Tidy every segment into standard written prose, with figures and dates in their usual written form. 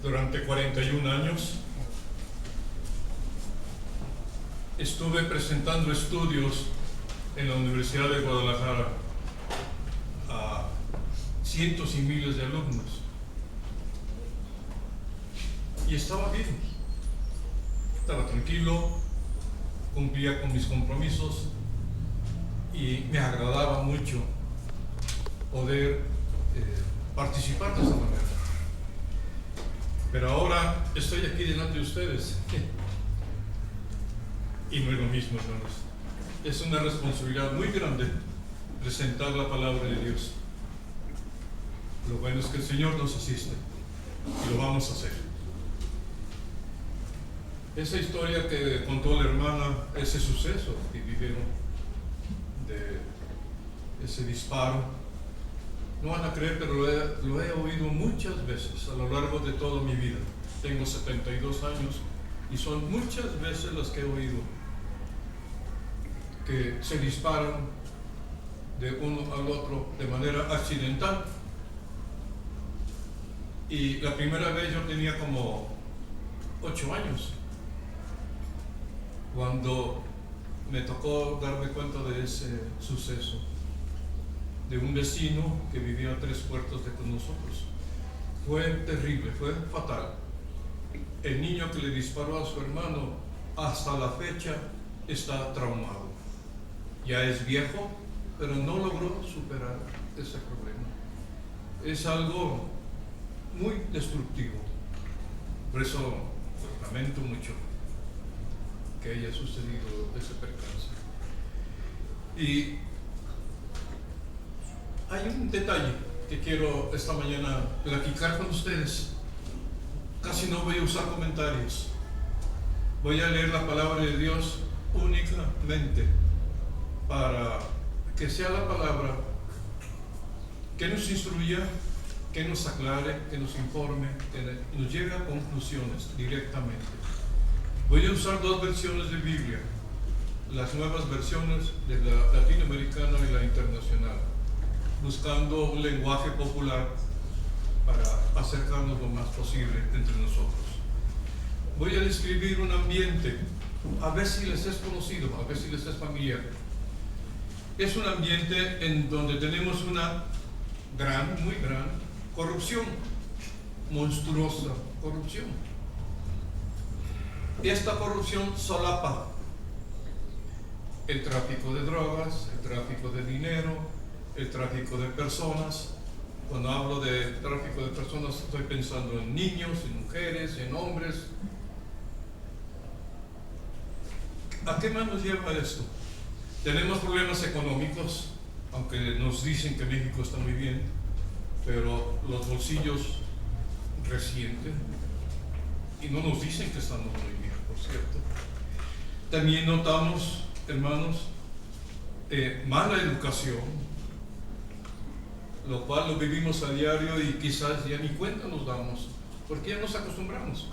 Durante 41 años estuve presentando estudios en la Universidad de Guadalajara a cientos y miles de alumnos. Y estaba bien, estaba tranquilo, cumplía con mis compromisos y me agradaba mucho poder participar de esa manera. Pero ahora estoy aquí delante de ustedes y no es lo mismo, hermanos. Es una responsabilidad muy grande presentar la palabra de Dios. Lo bueno es que el Señor nos asiste y lo vamos a hacer. Esa historia que contó la hermana, ese suceso que vivieron de ese disparo, no van a creer, pero lo he oído muchas veces a lo largo de toda mi vida. Tengo 72 años y son muchas veces las que he oído que se disparan de uno al otro de manera accidental. Y la primera vez yo tenía como 8 años, cuando me tocó darme cuenta de ese suceso, de un vecino que vivía a 3 puertas de con nosotros. Fue terrible, fue fatal. El niño que le disparó a su hermano hasta la fecha está traumado. Ya es viejo, pero no logró superar ese problema. Es algo muy destructivo. Por eso lamento mucho que haya sucedido ese percance. Y hay un detalle que quiero esta mañana platicar con ustedes. Casi no voy a usar comentarios. Voy a leer la palabra de Dios únicamente para que sea la palabra que nos instruya, que nos aclare, que nos informe, que nos lleve a conclusiones directamente. Voy a usar 2 versiones de Biblia, las nuevas versiones de la latinoamericana y la internacional, buscando un lenguaje popular para acercarnos lo más posible entre nosotros. Voy a describir un ambiente, a ver si les es conocido, a ver si les es familiar. Es un ambiente en donde tenemos una muy gran corrupción, monstruosa corrupción. Esta corrupción solapa el tráfico de drogas, el tráfico de dinero, el tráfico de personas. Cuando hablo de tráfico de personas estoy pensando en niños, en mujeres, en hombres. ¿A qué más nos lleva esto? Tenemos problemas económicos, aunque nos dicen que México está muy bien, pero los bolsillos resienten y no nos dicen que estamos muy bien, por cierto. También notamos, hermanos, mala educación, lo cual lo vivimos a diario y quizás ya ni cuenta nos damos, porque ya nos acostumbramos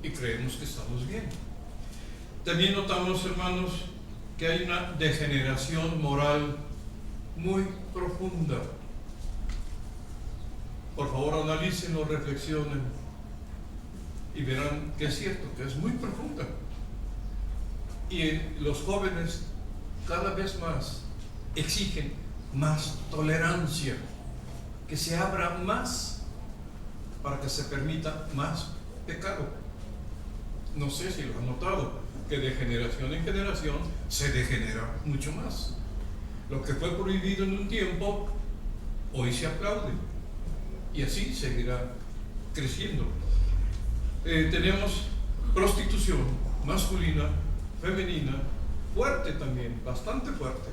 y creemos que estamos bien. También notamos, hermanos, que hay una degeneración moral muy profunda. Por favor, analícenlo, reflexionen y verán que es cierto, que es muy profunda. Y los jóvenes cada vez más exigen más tolerancia, que se abra más para que se permita más pecado. No sé si lo han notado, que de generación en generación se degenera mucho más. Lo que fue prohibido en un tiempo, hoy se aplaude y así seguirá creciendo. Tenemos prostitución masculina, femenina, fuerte también, bastante fuerte,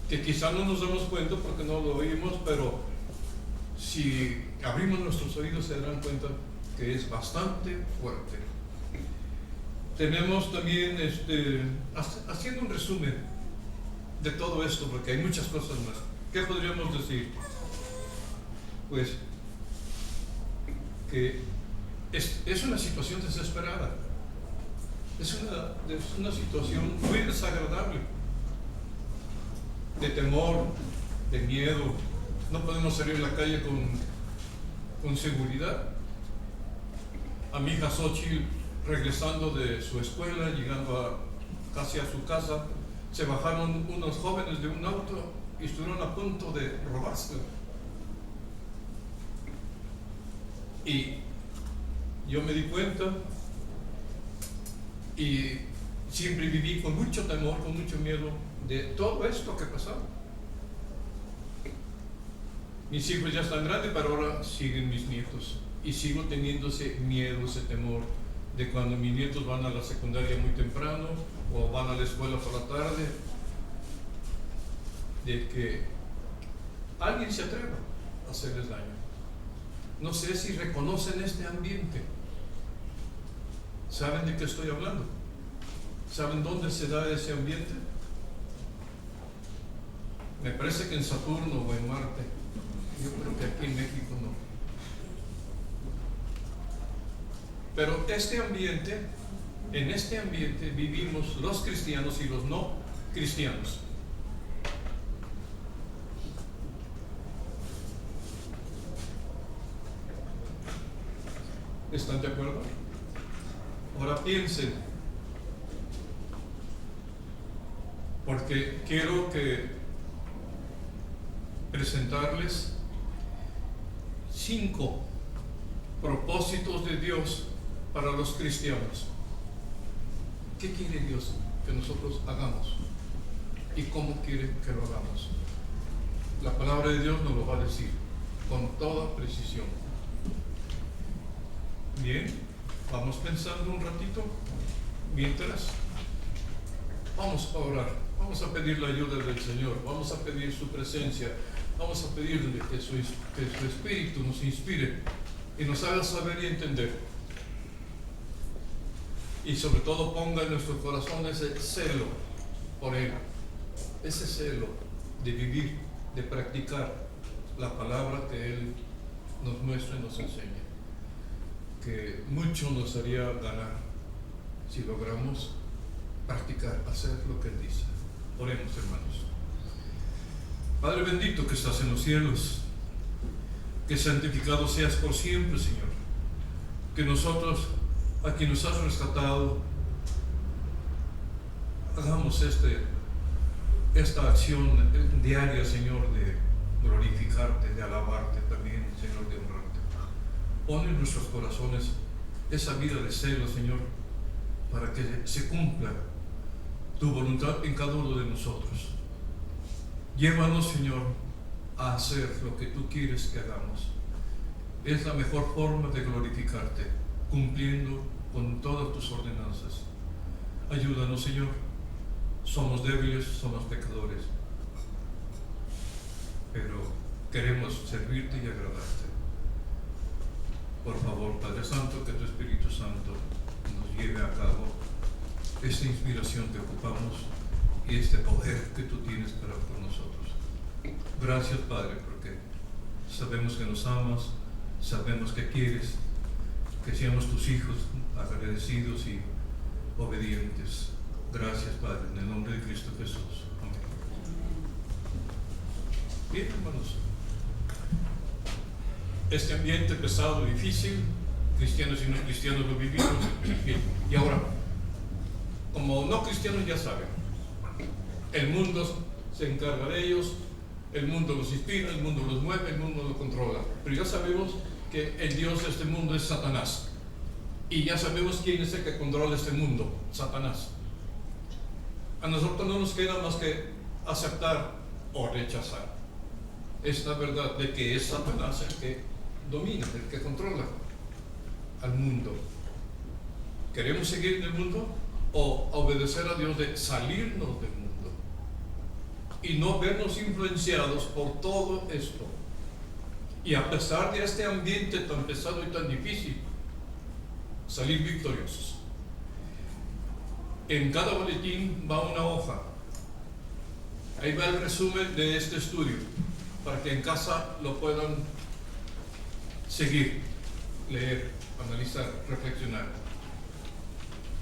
que quizá no nos damos cuenta porque no lo oímos, pero si abrimos nuestros oídos se darán cuenta que es bastante fuerte. Tenemos también, haciendo un resumen de todo esto, porque hay muchas cosas más, ¿qué podríamos decir? Pues que es una situación desesperada, es una situación muy desagradable, de temor, de miedo. No podemos salir a la calle con seguridad. a mi hija Xochitl regresando de su escuela, llegando casi a su casa, se bajaron unos jóvenes de un auto y estuvieron a punto de robarse. Y yo me di cuenta y siempre viví con mucho temor, con mucho miedo de todo esto que pasaba. Mis hijos ya están grandes, pero ahora siguen mis nietos. Y sigo teniendo ese miedo, ese temor de cuando mis nietos van a la secundaria muy temprano o van a la escuela por la tarde, de que alguien se atreva a hacerles daño. No sé si reconocen este ambiente. ¿Saben de qué estoy hablando? ¿Saben dónde se da ese ambiente? Me parece que en Saturno o en Marte. Yo creo que aquí en México no. Pero en este ambiente vivimos los cristianos y los no cristianos. ¿Están de acuerdo? Ahora piensen, porque quiero presentarles 5 propósitos de Dios para los cristianos. ¿Qué quiere Dios que nosotros hagamos? ¿Y cómo quiere que lo hagamos? La palabra de Dios nos lo va a decir con toda precisión. Bien, vamos pensando un ratito mientras vamos a orar, vamos a pedir la ayuda del Señor, vamos a pedir su presencia, vamos a pedirle que su Espíritu nos inspire y nos haga saber y entender, y sobre todo ponga en nuestro corazón ese celo por Él, ese celo de vivir, de practicar la palabra que Él nos muestra y nos enseña, que mucho nos haría ganar si logramos practicar, hacer lo que Él dice. Oremos, hermanos. Padre bendito que estás en los cielos, que santificado seas por siempre, Señor. Que nosotros, a quien nos has rescatado, hagamos esta acción diaria, Señor, de glorificarte, de alabarte también, Señor, de honrarte. Pon en nuestros corazones esa vida de celo, Señor, para que se cumpla tu voluntad en cada uno de nosotros. Llévanos, Señor, a hacer lo que tú quieres que hagamos. Es la mejor forma de glorificarte, cumpliendo con todas tus ordenanzas. Ayúdanos, Señor. Somos débiles, somos pecadores, pero queremos servirte y agradarte. Por favor, Padre Santo, que tu Espíritu Santo nos lleve a cabo esta inspiración que ocupamos y este poder que tú tienes para con nosotros. Gracias, Padre, porque sabemos que nos amas, sabemos que quieres que seamos tus hijos agradecidos y obedientes. Gracias, Padre, en el nombre de Cristo Jesús. Amén. Bien, hermanos. Este ambiente pesado, difícil, cristianos y no cristianos lo vivimos. Bien, y ahora, como no cristianos ya saben, el mundo se encarga de ellos, el mundo los inspira, el mundo los mueve, el mundo los controla. Pero ya sabemos que el Dios de este mundo es Satanás. Y ya sabemos quién es el que controla este mundo, Satanás. A nosotros no nos queda más que aceptar o rechazar esta verdad de que es Satanás el que domina, el que controla al mundo. ¿Queremos seguir en el mundo o obedecer a Dios de salirnos del mundo y no vernos influenciados por todo esto? Y a pesar de este ambiente tan pesado y tan difícil, salir victoriosos. En cada boletín va una hoja. Ahí va el resumen de este estudio, para que en casa lo puedan seguir, leer, analizar, reflexionar.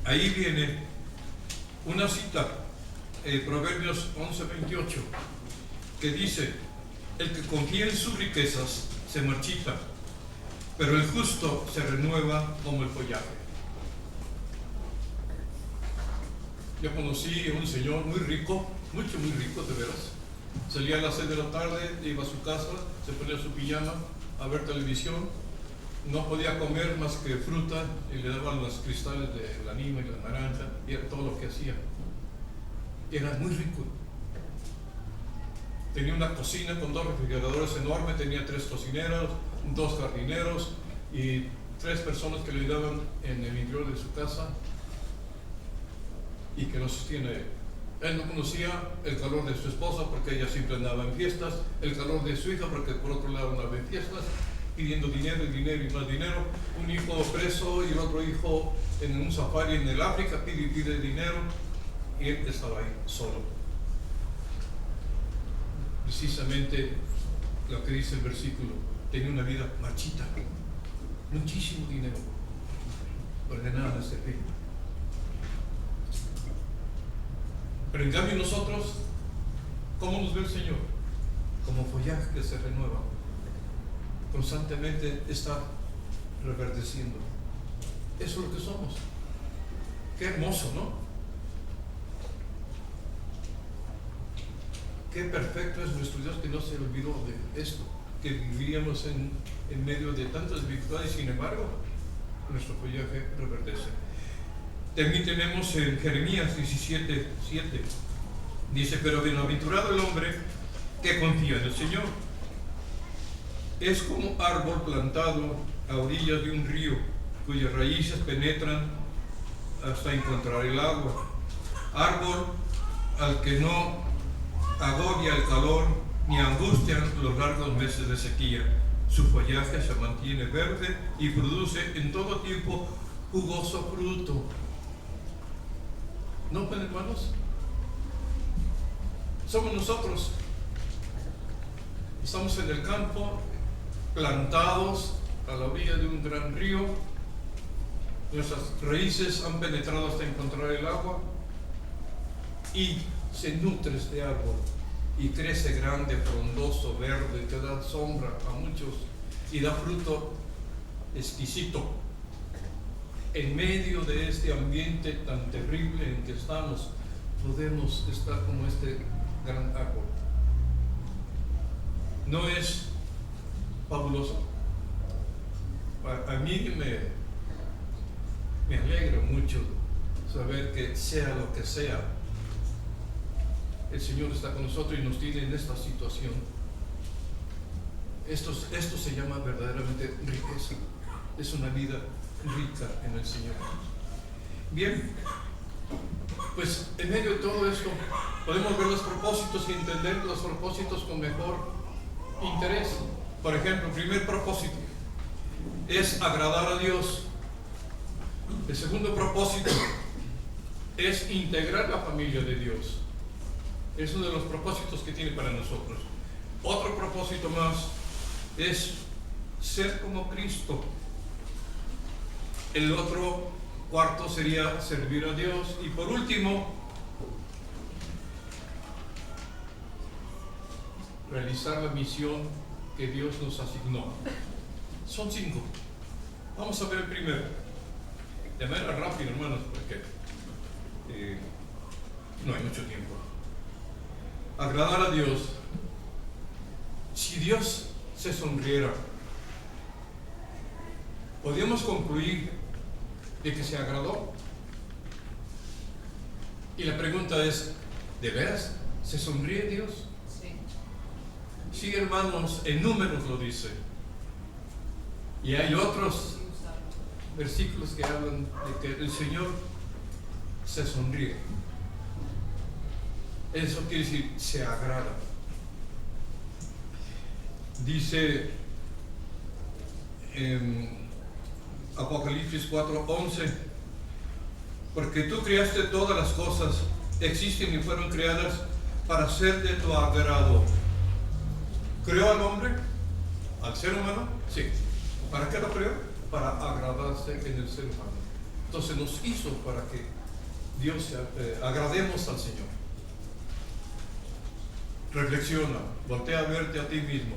Ahí viene una cita, Proverbios 11:28, que dice: el que confía en sus riquezas se marchita, pero el justo se renueva como el follaje. Yo conocí a un señor muy rico, muy rico, de veras. Salía a las 6 de la tarde, iba a su casa, se ponía su pijama a ver televisión. No podía comer más que fruta y le daban los cristales de la lima y la naranja, y era todo lo que hacía. Era muy rico. Tenía una cocina con 2 refrigeradores enormes, tenía 3 cocineros, 2 jardineros y 3 personas que le ayudaban en el interior de su casa y que lo sostiene él. Él no conocía el calor de su esposa porque ella siempre andaba en fiestas, el calor de su hija porque por otro lado andaba en fiestas, pidiendo dinero y dinero y más dinero. Un hijo preso y el otro hijo en un safari en el África pide dinero, y él estaba ahí solo. Precisamente lo que dice el versículo, tenía una vida marchita, muchísimo dinero, pero de nada se ve. Pero en cambio nosotros, ¿cómo nos ve el Señor? Como follaje que se renueva, constantemente está reverdeciendo. Eso es lo que somos. Qué hermoso, ¿no? Qué perfecto es nuestro Dios, que no se olvidó de esto, que vivíamos en medio de tantas dificultades, sin embargo, nuestro follaje reverdece. También tenemos en Jeremías 17:7, dice: pero bienaventurado el hombre que confía en el Señor. Es como árbol plantado a orillas de un río, cuyas raíces penetran hasta encontrar el agua. Árbol al que no agobia el calor ni angustian los largos meses de sequía. Su follaje se mantiene verde y produce en todo tiempo jugoso fruto. ¿No, hermanos? Somos nosotros. Estamos en el campo, plantados a la orilla de un gran río. Nuestras raíces han penetrado hasta encontrar el agua y se nutre este árbol y crece grande, frondoso, verde, que da sombra a muchos y da fruto exquisito. En medio de este ambiente tan terrible en que estamos, podemos estar como este gran árbol. ¿No es fabuloso? A mí me alegra mucho saber que sea lo que sea, el Señor está con nosotros y nos tiene en esta situación. Esto se llama verdaderamente riqueza. Es una vida rica en el Señor. Bien, pues en medio de todo esto podemos ver los propósitos y entender los propósitos con mejor interés. Por ejemplo, el primer propósito es agradar a Dios. El segundo propósito es integrar la familia de Dios. Es uno de los propósitos que tiene para nosotros. Otro propósito más es ser como Cristo. El otro cuarto sería servir a Dios. Y por último, realizar la misión que Dios nos asignó. Son 5. Vamos a ver el primero. De manera rápida, hermanos, porque no hay mucho tiempo. Agradar a Dios. Si Dios se sonriera, podríamos concluir de que se agradó. Y la pregunta es, ¿de veras se sonríe Dios? Sí. Sí, hermanos, en Números lo dice. Y hay otros versículos que hablan de que el Señor se sonríe. Eso quiere decir, se agrada. Dice en Apocalipsis 4:11: porque tú creaste todas las cosas, existen y fueron creadas para ser de tu agrado. ¿Creó al hombre? ¿Al ser humano? Sí. ¿Para qué lo creó? Para agradarse en el ser humano. Entonces nos hizo para que Dios agrademos al Señor. Reflexiona, voltea a verte a ti mismo.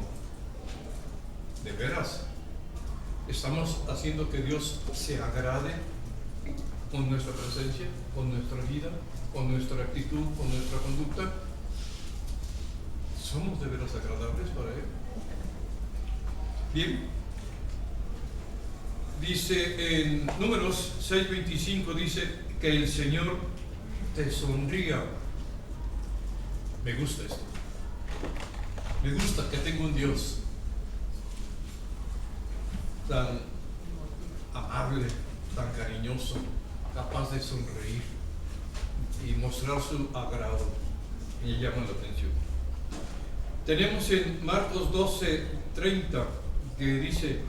¿De veras ¿Estamos haciendo que Dios se agrade con nuestra presencia, con nuestra vida, con nuestra actitud, con nuestra conducta? ¿Somos de veras agradables para Él? Bien, dice en Números 6:25, dice que el Señor te sonría. Me gusta esto. Me gusta que tenga un Dios tan amable, tan cariñoso, capaz de sonreír y mostrar su agrado. Me llama la atención. Tenemos en Marcos 12:30 que dice: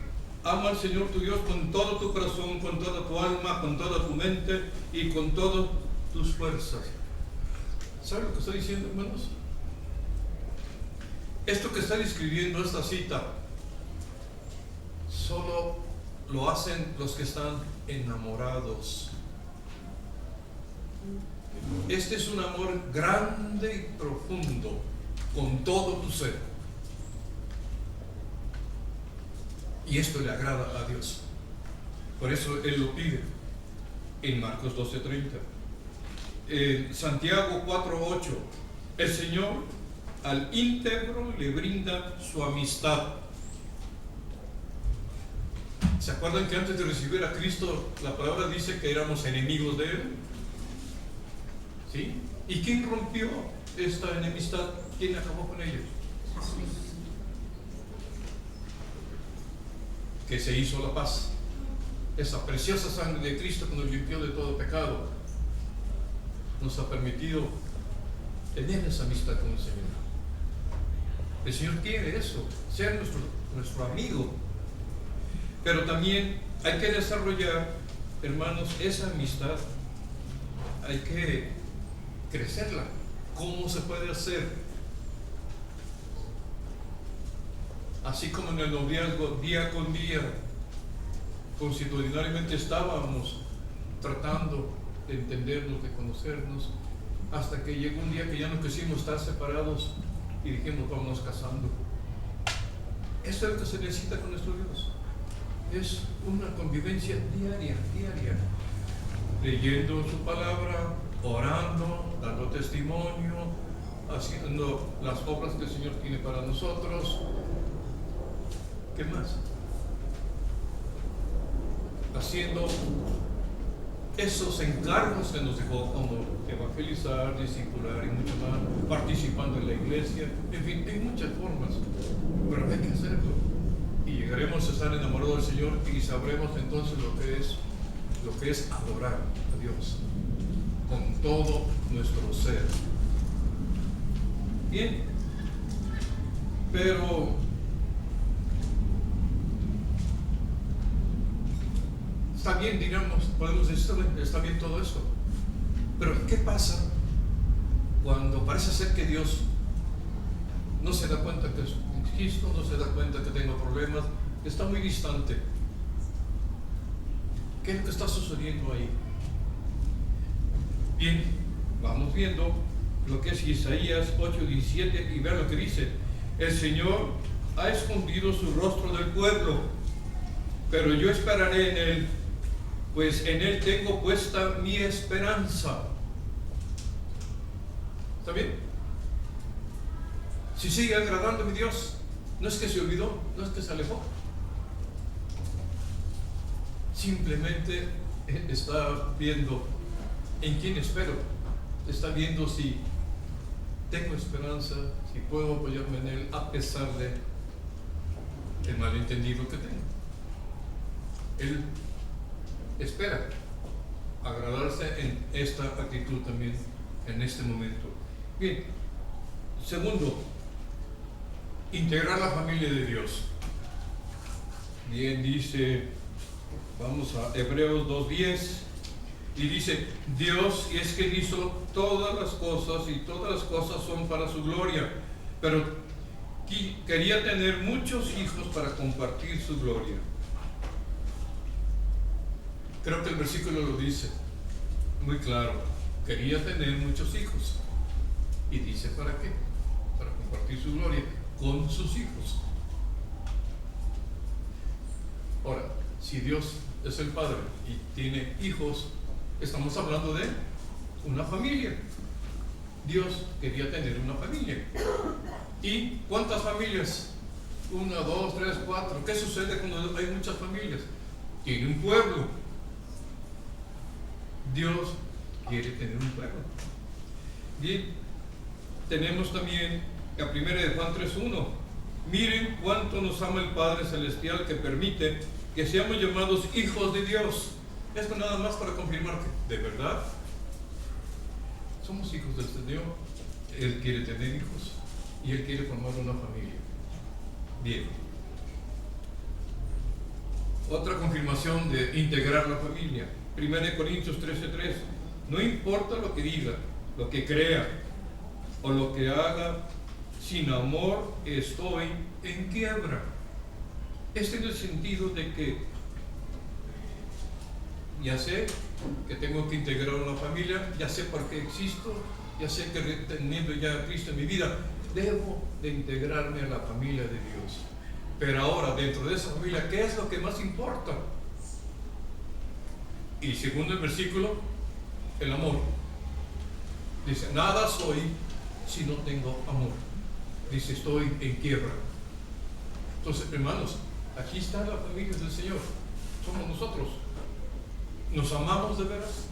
ama al Señor tu Dios con todo tu corazón, con toda tu alma, con toda tu mente y con todas tus fuerzas. ¿Saben lo que está diciendo, hermanos? Esto que está describiendo esta cita solo lo hacen los que están enamorados. Este es un amor grande y profundo con todo tu ser, y esto le agrada a Dios. Por eso Él lo pide en Marcos 12:30. Santiago 4:8, el Señor al íntegro le brinda su amistad. ¿Se acuerdan que antes de recibir a Cristo la palabra dice que éramos enemigos de Él? ¿Sí? ¿Y quién rompió esta enemistad? ¿Quién acabó con ella? Que se hizo la paz. Esa preciosa sangre de Cristo que nos limpió de todo pecado nos ha permitido tener esa amistad con el Señor. El Señor quiere eso, ser nuestro amigo. Pero también hay que desarrollar, hermanos, esa amistad. Hay que crecerla. ¿Cómo se puede hacer? Así como en el noviazgo, día con día, constitucionalmente estábamos tratando de entendernos, de conocernos, hasta que llegó un día que ya no quisimos estar separados y dijimos: vámonos casando. Eso es lo que se necesita con nuestro Dios. Es una convivencia diaria, leyendo su palabra, orando, dando testimonio, haciendo las obras que el Señor tiene para nosotros. ¿Qué más? Haciendo esos encargos que nos dejó, como evangelizar, discipular y mucho más, participando en la iglesia, en fin, hay muchas formas, pero hay que hacerlo. Y llegaremos a estar enamorados del Señor y sabremos entonces lo que es adorar a Dios con todo nuestro ser. Bien, pero está bien, digamos, podemos decir: está bien todo esto, pero ¿qué pasa cuando parece ser que Dios no se da cuenta que existo, no se da cuenta que tengo problemas, está muy distante? ¿Qué es lo que está sucediendo ahí? Bien, vamos viendo lo que es Isaías 8:17 y vean lo que dice: el Señor ha escondido su rostro del pueblo, pero yo esperaré en Él, pues en Él tengo puesta mi esperanza. ¿Está bien? Si sigue agradando a mi Dios, no es que se olvidó, no es que se alejó, simplemente está viendo en quién espero, está viendo si tengo esperanza, si puedo apoyarme en Él a pesar de el malentendido que tengo. Él espera agradarse en esta actitud también en este momento. Bien, segundo, integrar la familia de Dios. Bien, dice, vamos a Hebreos 2:10 y dice: Dios es quien hizo todas las cosas y todas las cosas son para su gloria, pero quería tener muchos hijos para compartir su gloria. Creo que el versículo lo dice muy claro: quería tener muchos hijos. Y dice: ¿para qué? Para compartir su gloria con sus hijos. Ahora, si Dios es el Padre y tiene hijos, estamos hablando de una familia. Dios quería tener una familia. ¿Y cuántas familias? 1, 2, 3, 4. ¿Qué sucede cuando hay muchas familias? Tiene un pueblo. Dios quiere tener un pueblo. Y tenemos también la primera de Juan 3:1. Miren cuánto nos ama el Padre Celestial, que permite que seamos llamados hijos de Dios. Esto nada más para confirmar que de verdad somos hijos del Señor. Él quiere tener hijos y Él quiere formar una familia. Bien. Otra confirmación de integrar la familia. 1 Corintios 13:3. No importa lo que diga, lo que crea o lo que haga, sin amor estoy en quiebra. Este es el sentido de que ya sé que tengo que integrar una familia, ya sé por qué existo, ya sé que teniendo ya a Cristo en mi vida, debo de integrarme a la familia de Dios. Pero ahora, dentro de esa familia, ¿qué es lo que más importa? Y segundo el versículo, el amor. Dice, nada soy si no tengo amor. Dice, estoy en quiebra. Entonces, hermanos, aquí está la familia del Señor. Somos nosotros. ¿Nos amamos de veras?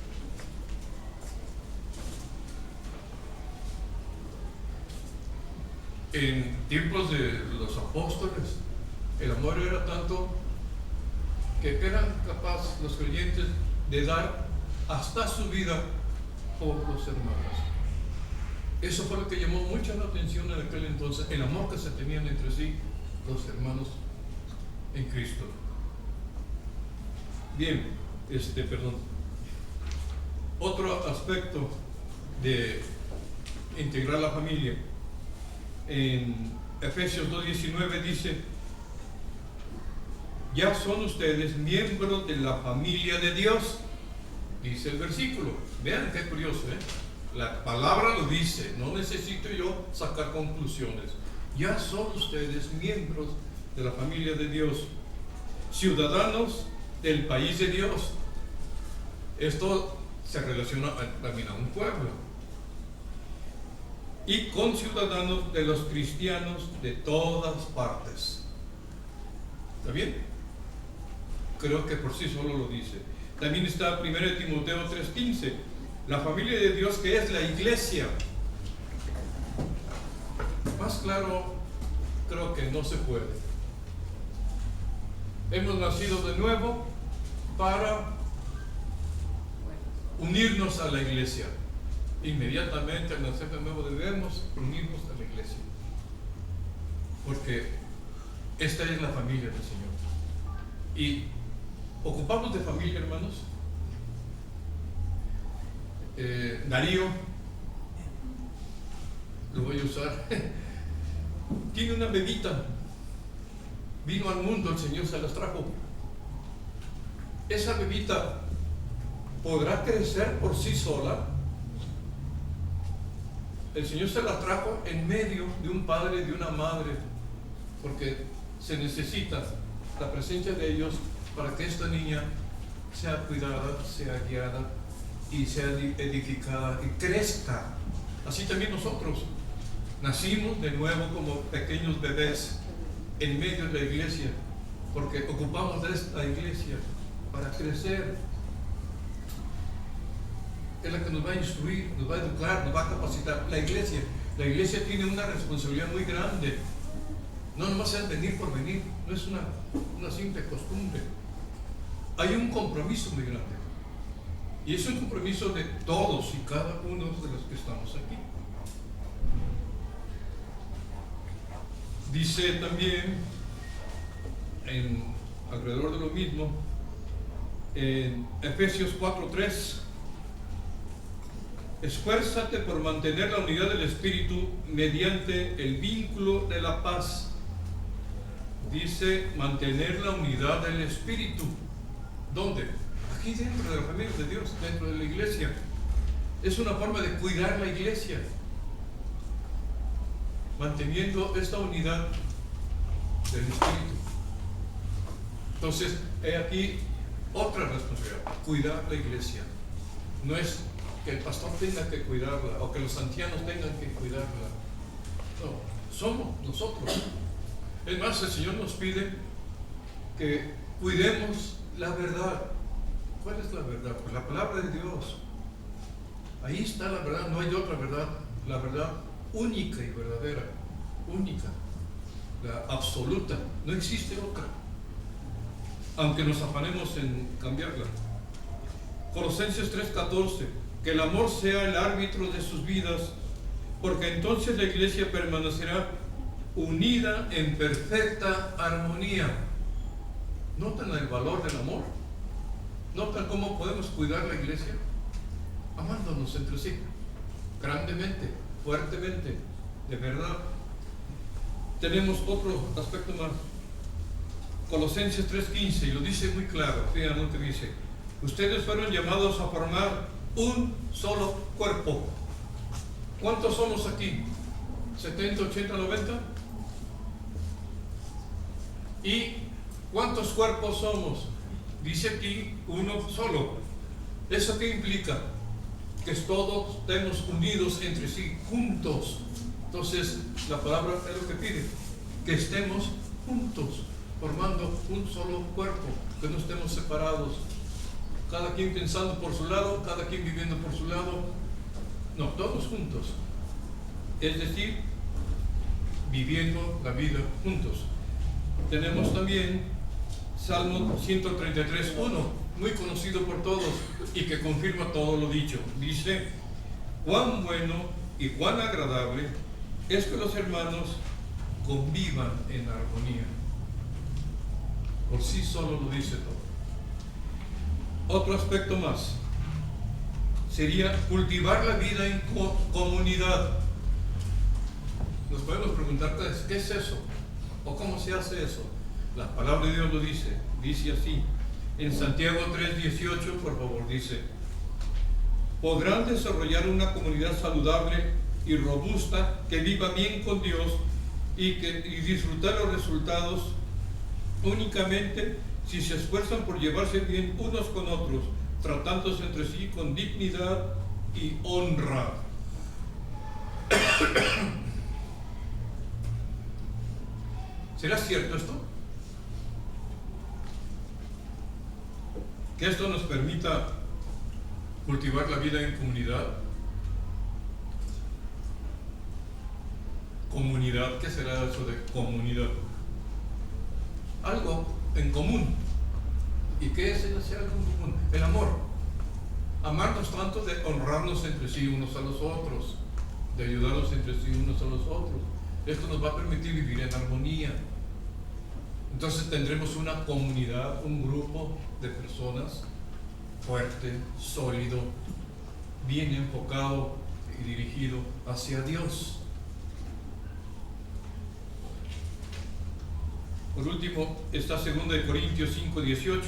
En tiempos de los apóstoles, el amor era tanto que eran capaces los creyentes de dar hasta su vida por los hermanos. Eso fue lo que llamó mucho la atención en aquel entonces, el amor que se tenían entre sí los hermanos en Cristo. Bien, otro aspecto de integrar la familia, en Efesios 2:19 dice, ya son ustedes miembros de la familia de Dios, dice el versículo. Vean qué curioso, la palabra lo dice, no necesito yo sacar conclusiones. Ya son ustedes miembros de la familia de Dios, ciudadanos del país de Dios. Esto se relaciona también a un pueblo, y con ciudadanos de los cristianos de todas partes. ¿Está bien? Creo que por sí solo lo dice. También está 1 Timoteo 3:15, la familia de Dios, que es la iglesia. Más claro, creo que no se puede. Hemos nacido de nuevo para unirnos a la iglesia. Inmediatamente al nacer de nuevo debemos unirnos a la iglesia, porque esta es la familia del Señor. Y ocupamos de familia, hermanos. Darío, lo voy a usar, tiene una bebita, vino al mundo, el Señor se las trajo. Esa bebita podrá crecer por sí sola. El Señor se la trajo en medio de un padre y de una madre, porque se necesita la presencia de ellos para que esta niña sea cuidada, sea guiada y sea edificada y crezca. Así también nosotros nacimos de nuevo como pequeños bebés en medio de la iglesia, porque ocupamos de esta iglesia para crecer. Es la que nos va a instruir, nos va a educar, nos va a capacitar. La iglesia tiene una responsabilidad muy grande. No nomás es venir por venir, no es una simple costumbre. Hay un compromiso muy grande. Y es un compromiso de todos y cada uno de los que estamos aquí. Dice también, alrededor de lo mismo, en Efesios 4:3, esfuérzate por mantener la unidad del Espíritu mediante el vínculo de la paz. Dice mantener la unidad del Espíritu. ¿Dónde? Aquí dentro de la familia de Dios, dentro de la iglesia. Es una forma de cuidar la iglesia, manteniendo esta unidad del Espíritu. Entonces, he aquí otra responsabilidad: cuidar la iglesia. No es que el pastor tenga que cuidarla o que los ancianos tengan que cuidarla. No, somos nosotros. Es más, el Señor nos pide que cuidemos la verdad. ¿Cuál es la verdad? Pues la palabra de Dios. Ahí está la verdad, no hay otra verdad. La verdad única y verdadera, única, la absoluta, no existe otra, aunque nos afanemos en cambiarla. Colosenses 3:14, que el amor sea el árbitro de sus vidas, porque entonces la iglesia permanecerá unida en perfecta armonía. ¿Notan el valor del amor? ¿Notan cómo podemos cuidar la iglesia? Amándonos entre sí, grandemente, fuertemente, de verdad. Tenemos otro aspecto más. Colosenses 3:15, y lo dice muy claro. Fíjense lo que dice: ustedes fueron llamados a formar un solo cuerpo. ¿Cuántos somos aquí? ¿70, 80, 90? ¿Y cuántos cuerpos somos? Dice aquí uno solo. ¿Eso qué implica? Que todos estemos unidos entre sí, juntos. Entonces, la palabra es lo que pide: que estemos juntos, formando un solo cuerpo, que no estemos separados, cada quien pensando por su lado, cada quien viviendo por su lado. No, todos juntos. Es decir, viviendo la vida juntos. Tenemos también Salmo 133:1, muy conocido por todos y que confirma todo lo dicho. Dice: cuán bueno y cuán agradable es que los hermanos convivan en armonía. Por sí solo lo dice todo. Otro aspecto más sería cultivar la vida en comunidad. Nos podemos preguntar, ¿qué es eso? ¿O cómo se hace eso? La palabra de Dios lo dice. Dice así en Santiago 3:18, por favor, dice: podrán desarrollar una comunidad saludable y robusta que viva bien con Dios y disfrutar los resultados únicamente si se esfuerzan por llevarse bien unos con otros, tratándose entre sí con dignidad y honra. ¿Será cierto esto? Que esto nos permita cultivar la vida en comunidad. Comunidad, ¿qué será eso de comunidad? Algo en común. ¿Y qué es ese algo en común? El amor. Amarnos tanto de honrarnos entre sí unos a los otros, de ayudarnos entre sí unos a los otros. Esto nos va a permitir vivir en armonía. Entonces tendremos una comunidad, un grupo de personas fuerte, sólido, bien enfocado y dirigido hacia Dios. Por último, está 2 Corintios 5:18.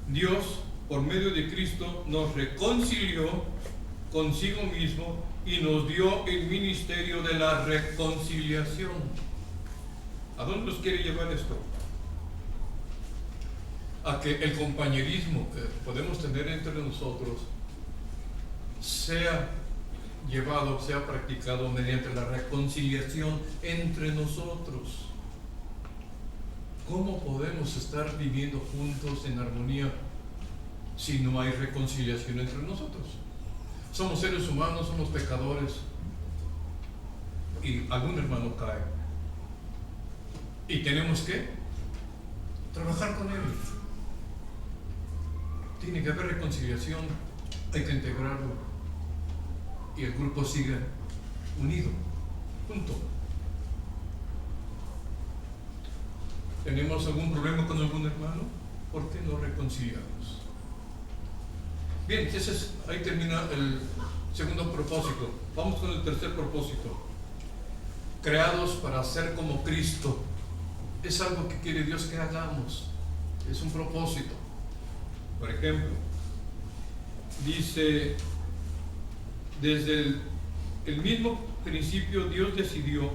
Dios, por medio de Cristo, nos reconcilió consigo mismo y nos dio el ministerio de la reconciliación. ¿A dónde nos quiere llevar esto? A que el compañerismo que podemos tener entre nosotros sea llevado, sea practicado mediante la reconciliación entre nosotros. ¿Cómo podemos estar viviendo juntos en armonía si no hay reconciliación entre nosotros? Somos seres humanos, somos pecadores y algún hermano cae. Y tenemos que trabajar con él. Tiene que haber reconciliación, hay que integrarlo. Y el grupo sigue unido, junto. ¿Tenemos algún problema con algún hermano? ¿Por qué no reconciliamos? Bien, ahí termina el segundo propósito. Vamos con el tercer propósito. Creados para ser como Cristo. Es algo que quiere Dios que hagamos. Es un propósito. Por ejemplo, dice: desde el mismo principio Dios decidió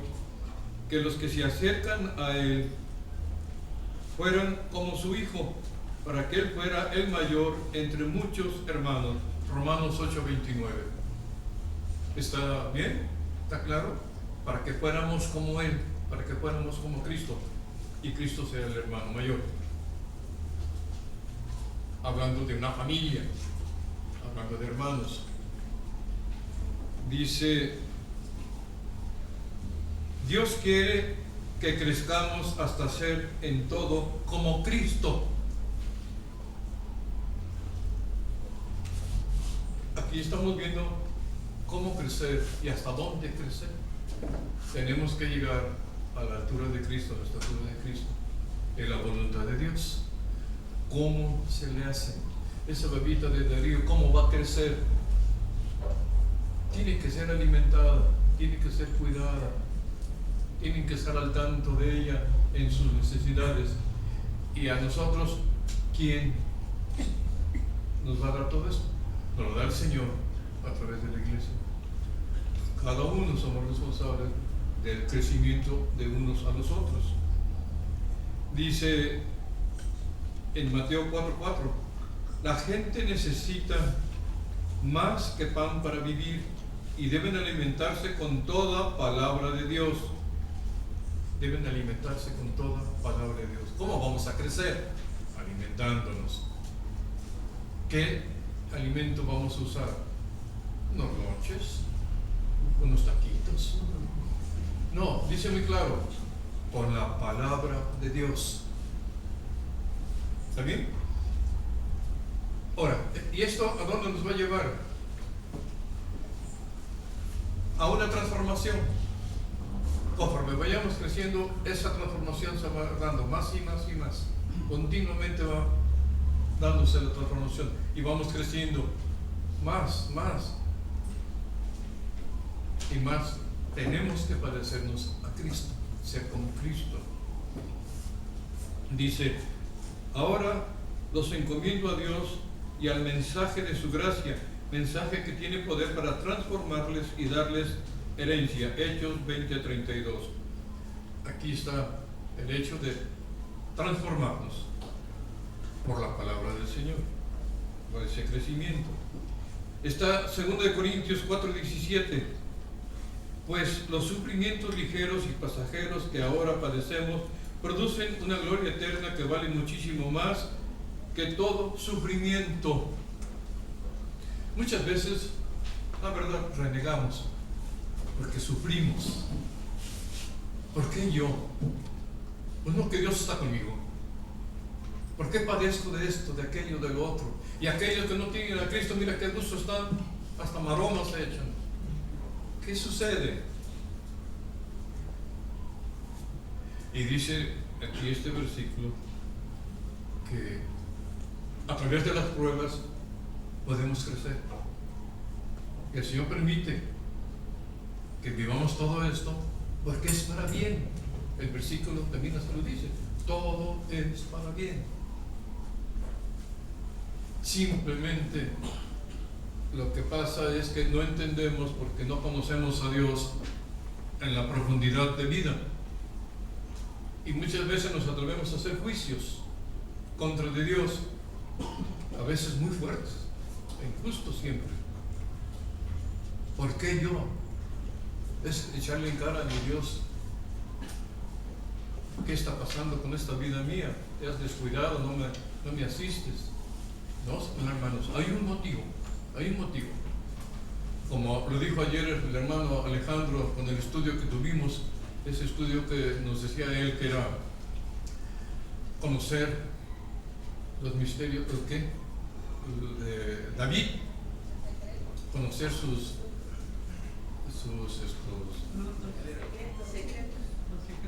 que los que se acercan a Él fueran como su hijo, para que él fuera el mayor entre muchos hermanos. Romanos 8:29. ¿Está bien? ¿Está claro? Para que fuéramos como él, para que fuéramos como Cristo, y Cristo sea el hermano mayor. Hablando de una familia, hablando de hermanos. Dice, Dios quiere que crezcamos hasta ser en todo como Cristo. Aquí estamos viendo cómo crecer y hasta dónde crecer. Tenemos que llegar a la altura de Cristo, a la estatura de Cristo, en la voluntad de Dios. ¿Cómo se le hace? Esa bebita de Darío, ¿cómo va a crecer? Tiene que ser alimentada, tiene que ser cuidada, tienen que estar al tanto de ella en sus necesidades. Y a nosotros, ¿quién nos va a dar todo esto? Nos lo da el Señor a través de la iglesia. Cada uno somos responsables del crecimiento de unos a los otros. Dice en Mateo 4:4, la gente necesita más que pan para vivir y deben alimentarse con toda palabra de Dios. Deben alimentarse con toda palabra de Dios. ¿Cómo vamos a crecer? Alimentándonos. ¿Qué alimento vamos a usar? Unos lonches, unos taquitos. No, dice muy claro, con la palabra de Dios. ¿Está bien? Ahora, ¿y esto a dónde nos va a llevar? A una transformación. Conforme vayamos creciendo, esa transformación se va dando más y más y más. Continuamente va dándose la transformación y vamos creciendo más y más. Tenemos que parecernos a Cristo, ser como Cristo. Dice, ahora los encomiendo a Dios y al mensaje de su gracia, mensaje que tiene poder para transformarles y darles herencia. Hechos 20:32. Aquí está el hecho de transformarnos por la palabra del Señor, por ese crecimiento. Está 2 Corintios 4:17. Pues los sufrimientos ligeros y pasajeros que ahora padecemos producen una gloria eterna que vale muchísimo más que todo sufrimiento. Muchas veces, la verdad, renegamos porque sufrimos. ¿Por qué yo? Pues no, que Dios está conmigo. ¿Por qué padezco de esto, de aquello, de lo otro? Y aquellos que no tienen a Cristo, mira qué gusto están, hasta maromas se echan. ¿Qué sucede? Y dice aquí este versículo que a través de las pruebas podemos crecer. Y el Señor permite que vivamos todo esto porque es para bien. El versículo también hasta lo dice, todo es para bien. Simplemente lo que pasa es que no entendemos porque no conocemos a Dios en la profundidad de vida. Y muchas veces nos atrevemos a hacer juicios contra de Dios, a veces muy fuertes, e injustos siempre. ¿Por qué yo? Es echarle en cara a mi Dios. ¿Qué está pasando con esta vida mía? ¿Te has descuidado? ¿No me asistes? No, hermanos, hay un motivo. Hay un motivo. Como lo dijo ayer el hermano Alejandro con el estudio que tuvimos, ese estudio que nos decía él que era conocer los misterios de David, conocer sus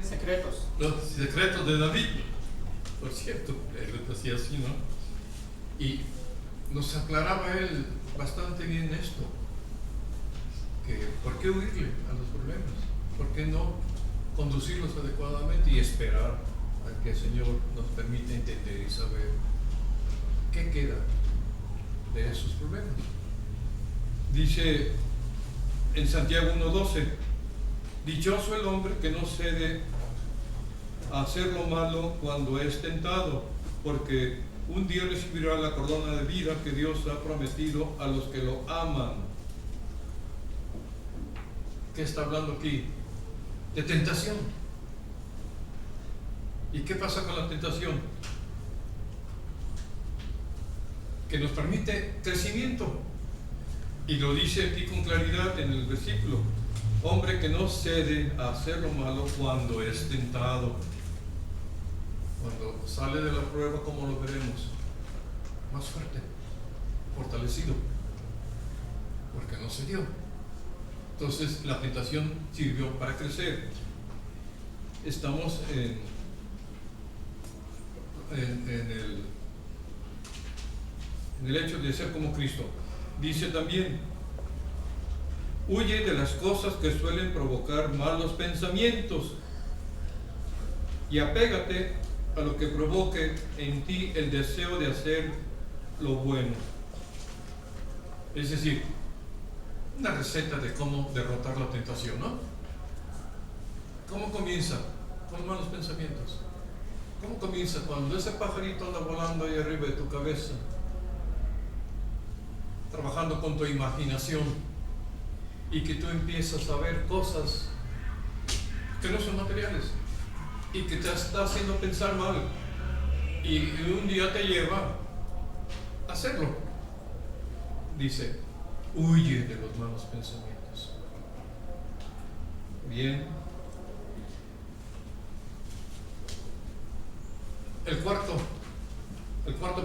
secretos. Los secretos de David. Por cierto, él lo decía así, ¿no? Y nos aclaraba él bastante bien esto, que por qué huirle a los problemas, por qué no conducirlos adecuadamente y esperar a que el Señor nos permita entender y saber qué queda de esos problemas. Dice en Santiago 1:12, dichoso el hombre que no cede a hacer lo malo cuando es tentado, porque un día recibirá la corona de vida que Dios ha prometido a los que lo aman. ¿Qué está hablando aquí? De tentación. ¿Y qué pasa con la tentación? Que nos permite crecimiento. Y lo dice aquí con claridad en el versículo: hombre que no cede a hacer lo malo cuando es tentado. Cuando sale de la prueba, ¿cómo lo veremos? Más fuerte, fortalecido, porque no cedió. Entonces la tentación sirvió para crecer. Estamos en el hecho de ser como Cristo. Dice también: huye de las cosas que suelen provocar malos pensamientos y apégate a lo que provoque en ti el deseo de hacer lo bueno. Es decir, una receta de cómo derrotar la tentación, ¿no? ¿Cómo comienza? Con malos pensamientos. ¿Cómo comienza? Cuando ese pajarito anda volando ahí arriba de tu cabeza, trabajando con tu imaginación, y que tú empiezas a ver cosas que no son materiales y que te está haciendo pensar mal, y un día te lleva a hacerlo. Dice: huye de los malos pensamientos. Bien. El cuarto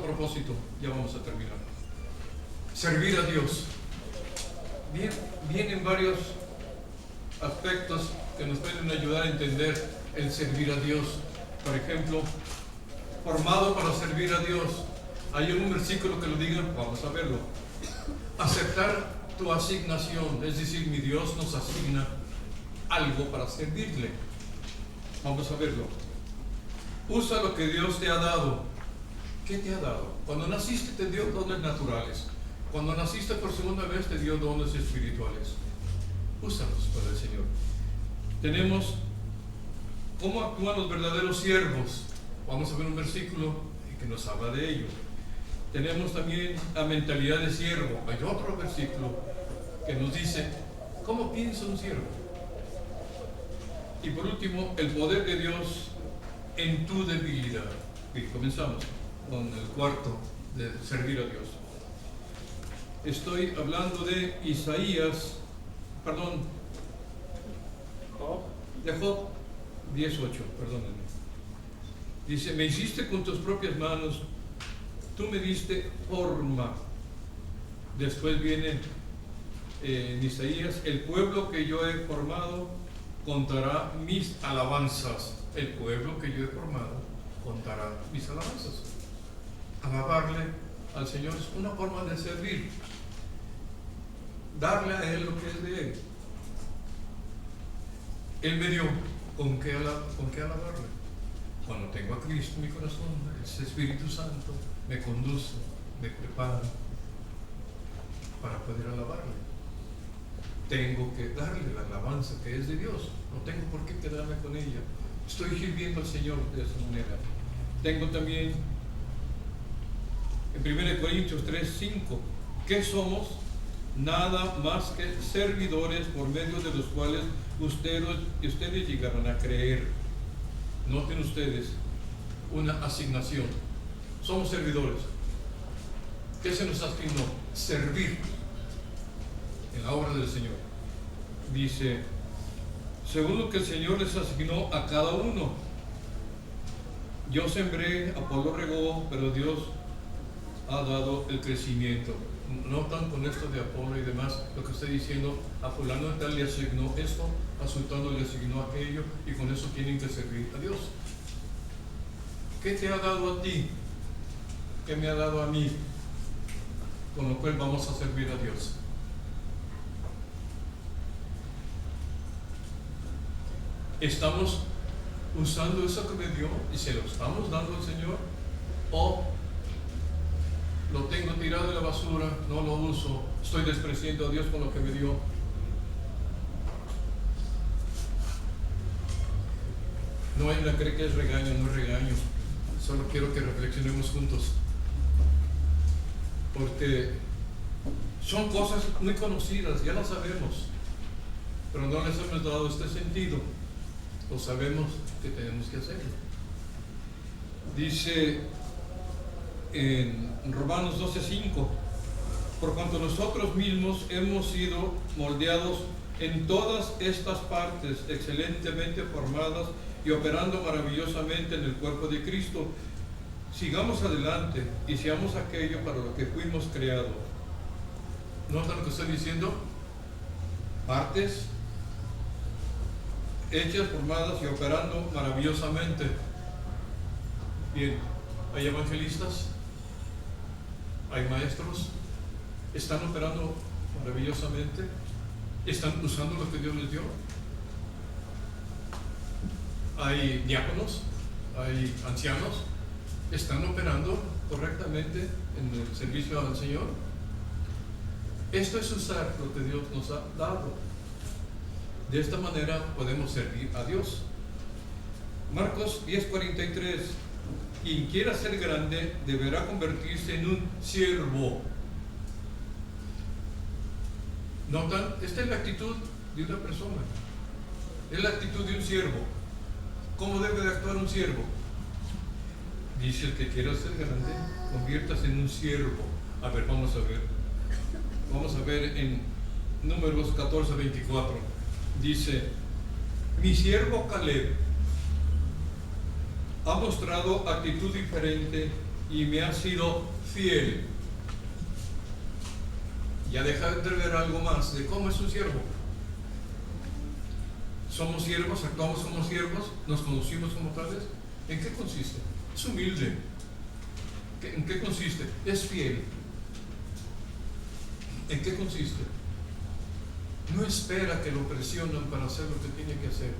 propósito, ya vamos a terminar. Servir a Dios. Bien, vienen varios aspectos que nos pueden ayudar a entender el servir a Dios. Por ejemplo, formado para servir a Dios. Hay un versículo que lo diga, vamos a verlo. Aceptar tu asignación, es decir, mi Dios nos asigna algo para servirle. Vamos a verlo. Usa lo que Dios te ha dado. ¿Qué te ha dado? Cuando naciste te dio dones naturales. Cuando naciste por segunda vez te dio dones espirituales. Úsalos para el Señor. Tenemos cómo actúan los verdaderos siervos. Vamos a ver un versículo que nos habla de ello. Tenemos también la mentalidad de siervo. Hay otro versículo que nos dice cómo piensa un siervo. Y por último, el poder de Dios en tu debilidad. Y comenzamos con el cuarto, de servir a Dios. Estoy hablando de de Job 18, perdónenme. Dice: me hiciste con tus propias manos, tú me diste forma. Después viene en Isaías: el pueblo que yo he formado contará mis alabanzas. El pueblo que yo he formado contará mis alabanzas. Alabarle al Señor es una forma de servir, darle a Él lo que es de Él. Él me dio con qué alabarle. Cuando tengo a Cristo en mi corazón, ese Espíritu Santo me conduce, me prepara para poder alabarle. Tengo que darle la alabanza que es de Dios. No tengo por qué quedarme con ella. Estoy sirviendo al Señor de esa manera. Tengo también en 1 Corintios 3:5, ¿qué somos? Nada más que servidores por medio de los cuales ustedes llegarán a creer. Noten ustedes una asignación. Somos servidores. ¿Qué se nos asignó? Servir en la obra del Señor. Dice: según lo que el Señor les asignó a cada uno. Yo sembré, Apolo regó, pero Dios ha dado el crecimiento. Notan con esto de Apolo y demás lo que estoy diciendo: a fulano tal le asignó esto, a sultano le asignó aquello, y con eso tienen que servir a Dios. ¿Qué te ha dado a ti? ¿Qué me ha dado a mí? Con lo cual vamos a servir a Dios. ¿Estamos usando eso que me dio y se lo estamos dando al Señor? ¿O lo tengo tirado en la basura, no lo uso, estoy despreciando a Dios con lo que me dio? No vayan a creer que es regaño, no es regaño. Solo quiero que reflexionemos juntos. Porque son cosas muy conocidas, ya las sabemos, pero no les hemos dado este sentido. Lo sabemos que tenemos que hacerlo. Dice en Romanos 12:5: por cuanto nosotros mismos hemos sido moldeados en todas estas partes, excelentemente formadas y operando maravillosamente en el cuerpo de Cristo, sigamos adelante y seamos aquello para lo que fuimos creados. ¿Notan lo que estoy diciendo? Partes hechas, formadas y operando maravillosamente. Bien, hay evangelistas, hay maestros, están operando maravillosamente, están usando lo que Dios les dio. Hay diáconos, hay ancianos, están operando correctamente en el servicio al Señor. Esto es usar lo que Dios nos ha dado. De esta manera podemos servir a Dios. Marcos 10:43: quien quiera ser grande deberá convertirse en un siervo. ¿Notan? Esta es la actitud de una persona. Es la actitud de un siervo. ¿Cómo debe de actuar un siervo? Dice: el que quiera ser grande, conviértase en un siervo. A ver, vamos a ver. Vamos a ver en Números 14:24. Dice: mi siervo Caleb ha mostrado actitud diferente y me ha sido fiel. Ya deja de ver algo más de cómo es un siervo. Somos siervos, actuamos como siervos, nos conocimos como tales. ¿En qué consiste? Es humilde. ¿En qué consiste? Es fiel. ¿En qué consiste? No espera que lo presionan para hacer lo que tiene que hacer.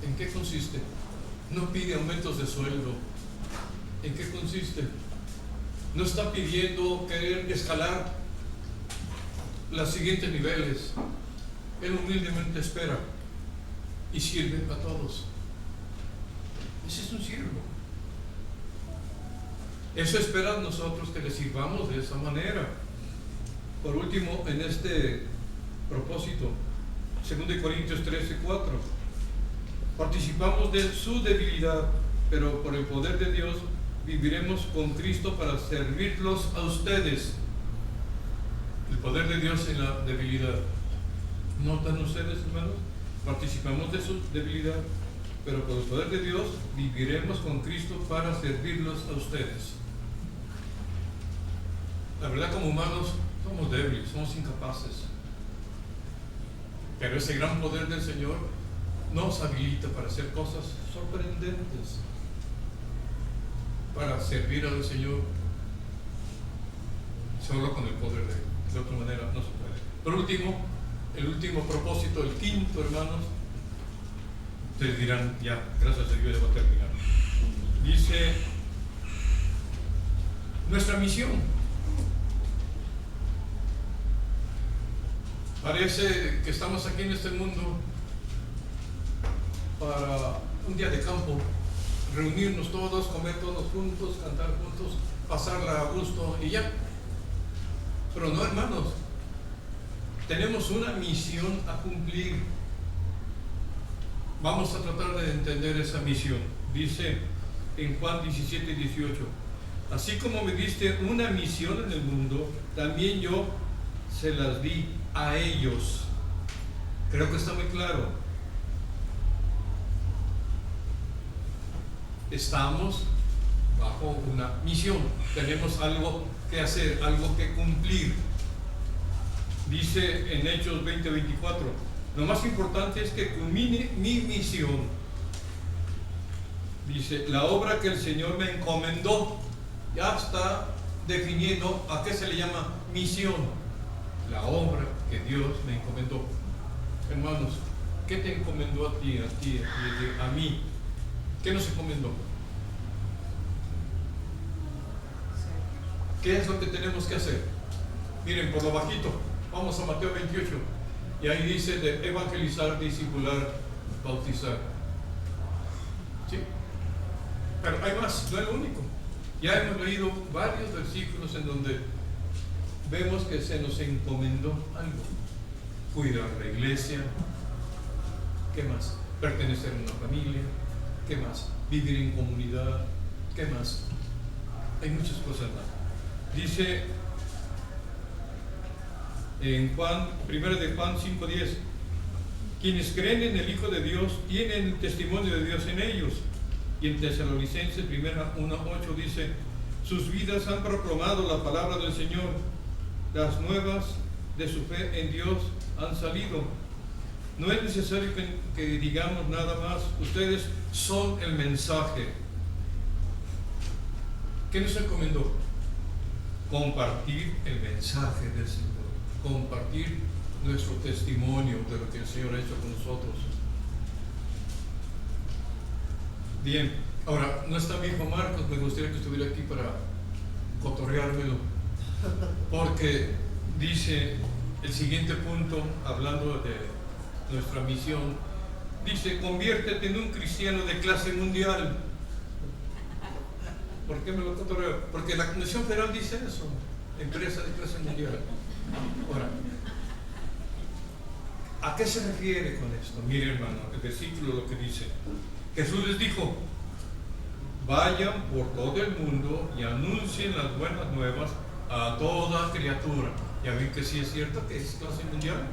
¿En qué consiste? No pide aumentos de sueldo. ¿En qué consiste? No está pidiendo querer escalar los siguientes niveles. Él humildemente espera y sirve a todos. Ese es un siervo. Eso espera a nosotros, que le sirvamos de esa manera. Por último, en este propósito, 2 Corintios 13:4: participamos de su debilidad, pero por el poder de Dios viviremos con Cristo para servirlos a ustedes. El poder de Dios en la debilidad. ¿Notan ustedes, hermanos? Participamos de su debilidad, pero por el poder de Dios viviremos con Cristo para servirlos a ustedes. La verdad, como humanos somos débiles, somos incapaces, pero ese gran poder del Señor nos habilita para hacer cosas sorprendentes, para servir al Señor solo con el poder de Él. De otra manera no se puede. Por último, el último propósito, el quinto, hermanos. Ustedes dirán: ya, gracias a Dios ya va a terminar. Dice: nuestra misión. Parece que estamos aquí en este mundo para un día de campo, reunirnos todos, comer todos juntos, cantar juntos, pasarla a gusto y ya. Pero no, hermanos, tenemos una misión a cumplir. Vamos a tratar de entender esa misión. Dice en Juan 17:18: así como me diste una misión en el mundo, también yo se las di a ellos. Creo que está muy claro. Estamos bajo una misión. Tenemos algo que hacer, algo que cumplir. Dice en Hechos 20:24: lo más importante es que culmine mi misión. Dice: la obra que el Señor me encomendó. Ya está definiendo a qué se le llama misión. La obra que Dios me encomendó. Hermanos, ¿qué te encomendó a ti, a mí? ¿Qué nos encomendó? ¿Qué es lo que tenemos que hacer? Miren, por lo bajito, vamos a Mateo 28, y ahí dice: de evangelizar, discipular, bautizar. ¿Sí? Pero hay más, no es lo único. Ya hemos leído varios versículos en donde vemos que se nos encomendó algo. Cuidar la iglesia. ¿Qué más? Pertenecer a una familia. ¿Qué más? Vivir en comunidad. ¿Qué más? Hay muchas cosas más. Dice en Juan, 1 de Juan 5:10, quienes creen en el Hijo de Dios tienen el testimonio de Dios en ellos. Y en Tesalonicenses 1:8 dice, sus vidas han proclamado la palabra del Señor, las nuevas de su fe en Dios han salido. No es necesario que digamos nada más, ustedes son el mensaje. ¿Qué nos encomendó? Compartir el mensaje del Señor, compartir nuestro testimonio de lo que el Señor ha hecho con nosotros. Bien, ahora, no está mi hijo Marcos, me gustaría que estuviera aquí para cotorreármelo, porque dice el siguiente punto, hablando de nuestra misión, dice, conviértete en un cristiano de clase mundial. ¿Por qué me lo cotorreo? Porque la Comisión Federal dice eso, empresa de clase mundial. Ahora, ¿a qué se refiere con esto? Mire, hermano, el versículo lo que dice. Jesús les dijo, vayan por todo el mundo y anuncien las buenas nuevas a toda criatura. Ya ven que sí es cierto que es clase mundial.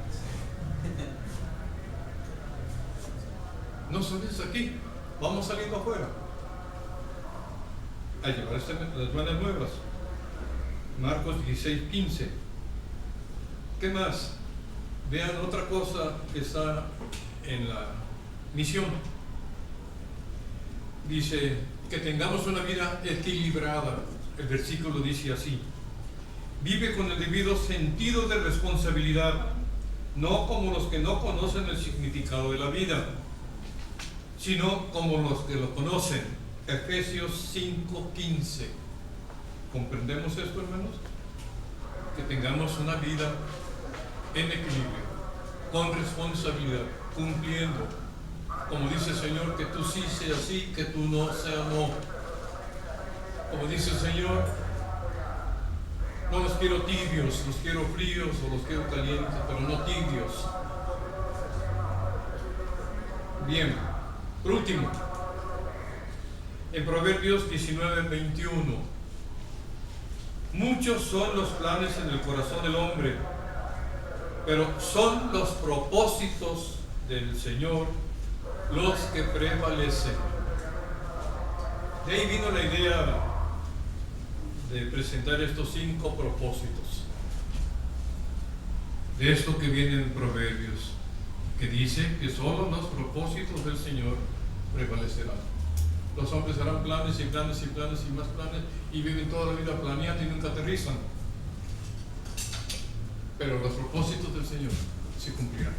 No solo es aquí, vamos saliendo afuera a llevar las buenas nuevas. Marcos 16:15. ¿Qué más? Vean otra cosa que está en la misión. Dice que tengamos una vida equilibrada. El versículo dice así: vive con el debido sentido de responsabilidad, no como los que no conocen el significado de la vida, sino como los que lo conocen. Efesios 5:15. ¿Comprendemos esto, hermanos? Que tengamos una vida en equilibrio, con responsabilidad, cumpliendo. Como dice el Señor, que tú sí seas sí, que tú no seas no. Como dice el Señor, no los quiero tibios, los quiero fríos o los quiero calientes, pero no tibios. Bien, por último, en Proverbios 19:21, muchos son los planes en el corazón del hombre, pero son los propósitos del Señor los que prevalecen. De ahí vino la idea de presentar estos 5 propósitos. De esto que viene en Proverbios, que dice que solo los propósitos del Señor prevalecerán. Los hombres harán planes y planes y planes y más planes y viven toda la vida planeando y nunca aterrizan. Pero los propósitos del Señor se cumplirán.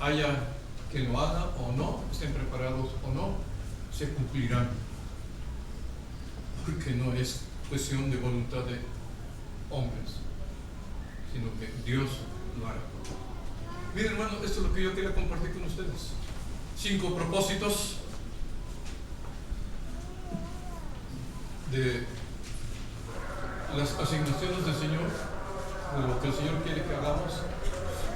Haya que lo haga o no, estén preparados o no, se cumplirán. Porque no es cuestión de voluntad de hombres, sino que Dios lo hará. Miren, hermano, esto es lo que yo quería compartir con ustedes. 5 propósitos de las asignaciones del Señor, de lo que el Señor quiere que hagamos.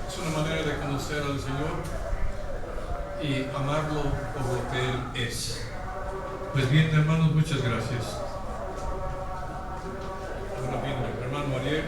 Es una manera de conocer al Señor y amarlo por lo que Él es. Pues bien, hermanos, muchas gracias. Ahora viene el hermano Ariel.